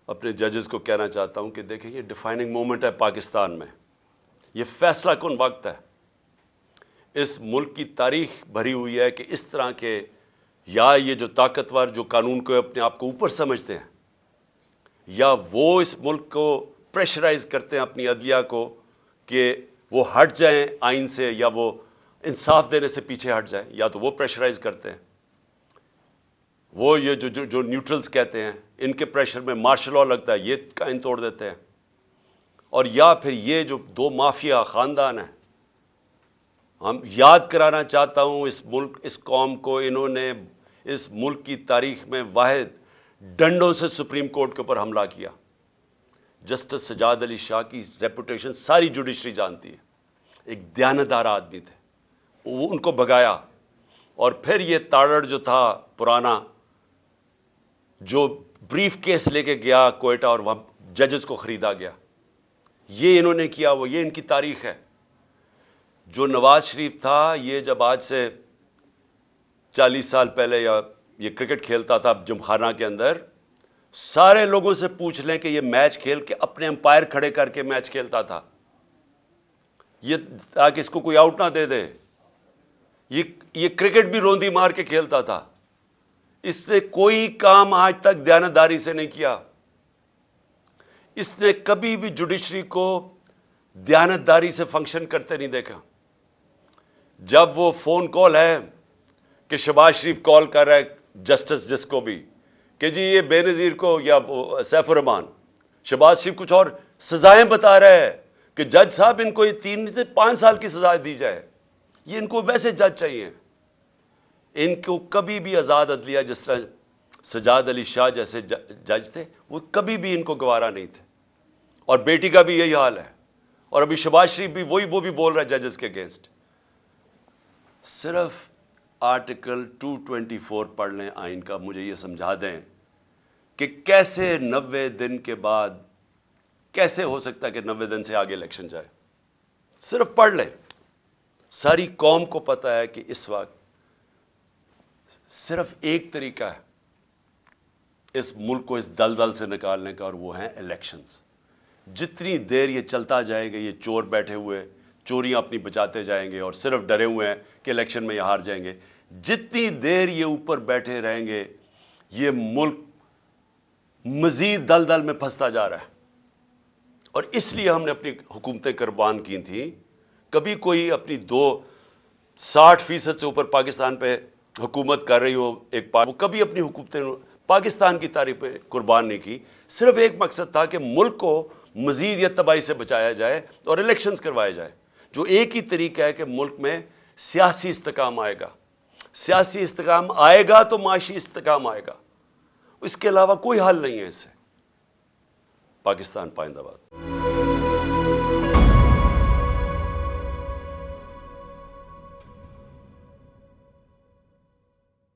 اپنے ججز کو کہنا چاہتا ہوں کہ دیکھیں یہ ڈیفائننگ مومنٹ ہے پاکستان میں، یہ فیصلہ کن وقت ہے۔ اس ملک کی تاریخ بھری ہوئی ہے کہ اس طرح کے یا یہ جو طاقتور جو قانون کو اپنے آپ کو اوپر سمجھتے ہیں، یا وہ اس ملک کو پریشرائز کرتے ہیں اپنی عدلیہ کو کہ وہ ہٹ جائیں آئین سے، یا وہ انصاف دینے سے پیچھے ہٹ جائیں، یا تو وہ پریشرائز کرتے ہیں، وہ یہ جو نیوٹرلز کہتے ہیں ان کے پریشر میں مارشل لا لگتا ہے، یہ قائم توڑ دیتے ہیں، اور یا پھر یہ جو دو مافیا خاندان ہیں۔ ہم یاد کرانا چاہتا ہوں اس ملک اس قوم کو، انہوں نے اس ملک کی تاریخ میں واحد ڈنڈوں سے سپریم کورٹ کے اوپر حملہ کیا۔ جسٹس سجاد علی شاہ کی ریپوٹیشن ساری جوڈیشری جانتی ہے، ایک دیانتدار آدمی تھے، وہ ان کو بھگایا، اور پھر یہ تاڑڑ جو تھا پرانا جو بریف کیس لے کے گیا کوئٹہ اور وہاں ججز کو خریدا گیا، یہ انہوں نے کیا، وہ یہ ان کی تاریخ ہے۔ جو نواز شریف تھا، یہ جب آج سے 40 سال پہلے یا یہ کرکٹ کھیلتا تھا جمخانہ کے اندر، سارے لوگوں سے پوچھ لیں کہ یہ میچ کھیل کے اپنے امپائر کھڑے کر کے میچ کھیلتا تھا، یہ تاکہ اس کو کوئی آؤٹ نہ دے دے۔ یہ کرکٹ بھی روندی مار کے کھیلتا تھا۔ اس نے کوئی کام آج تک دیانتداری سے نہیں کیا۔ اس نے کبھی بھی جوڈیشری کو دیانتداری سے فنکشن کرتے نہیں دیکھا۔ جب وہ فون کال ہے کہ شہباز شریف کال کر رہا ہے جسٹس جس کو بھی کہ جی یہ بے نظیر کو یا سیف الرحمان، شہباز شریف کچھ اور سزائیں بتا رہے ہیں کہ جج صاحب ان کو یہ 3 سے 5 سال کی سزا دی جائے، یہ ان کو ویسے جج چاہیے۔ ان کو کبھی بھی آزاد عدلیہ، جس طرح سجاد علی شاہ جیسے جج تھے، وہ کبھی بھی ان کو گوارا نہیں تھے، اور بیٹی کا بھی یہی حال ہے، اور ابھی شہباز شریف بھی وہ بھی بول رہا ہے ججز کے اگینسٹ۔ صرف آرٹیکل 224 پڑھ لیں آئین کا، مجھے یہ سمجھا دیں کہ کیسے 90 دن کے بعد کیسے ہو سکتا ہے کہ 90 دن سے آگے الیکشن جائے۔ صرف پڑھ لیں، ساری قوم کو پتہ ہے کہ اس وقت صرف ایک طریقہ ہے اس ملک کو اس دلدل سے نکالنے کا، اور وہ ہیں الیکشنز۔ جتنی دیر یہ چلتا جائے گا، یہ چور بیٹھے ہوئے چوریاں اپنی بچاتے جائیں گے اور صرف ڈرے ہوئے ہیں کہ الیکشن میں یہ ہار جائیں گے، جتنی دیر یہ اوپر بیٹھے رہیں گے، یہ ملک مزید دلدل میں پھنستا جا رہا ہے۔ اور اس لیے ہم نے اپنی حکومتیں قربان کی تھیں۔ کبھی کوئی اپنی 60% سے اوپر پاکستان پہ حکومت کر رہی ہو ایک پارٹی، وہ کبھی اپنی حکومتیں پاکستان کی تاریخ پہ قربان نہیں کی۔ صرف ایک مقصد تھا کہ ملک کو مزید یہ تباہی سے بچایا جائے اور الیکشنز کروائے جائے، جو ایک ہی طریقہ ہے کہ ملک میں سیاسی استحکام آئے گا۔ سیاسی استحکام آئے گا تو معاشی استحکام آئے گا، اس کے علاوہ کوئی حل نہیں ہے اس سے۔ پاکستان پائندہ باد۔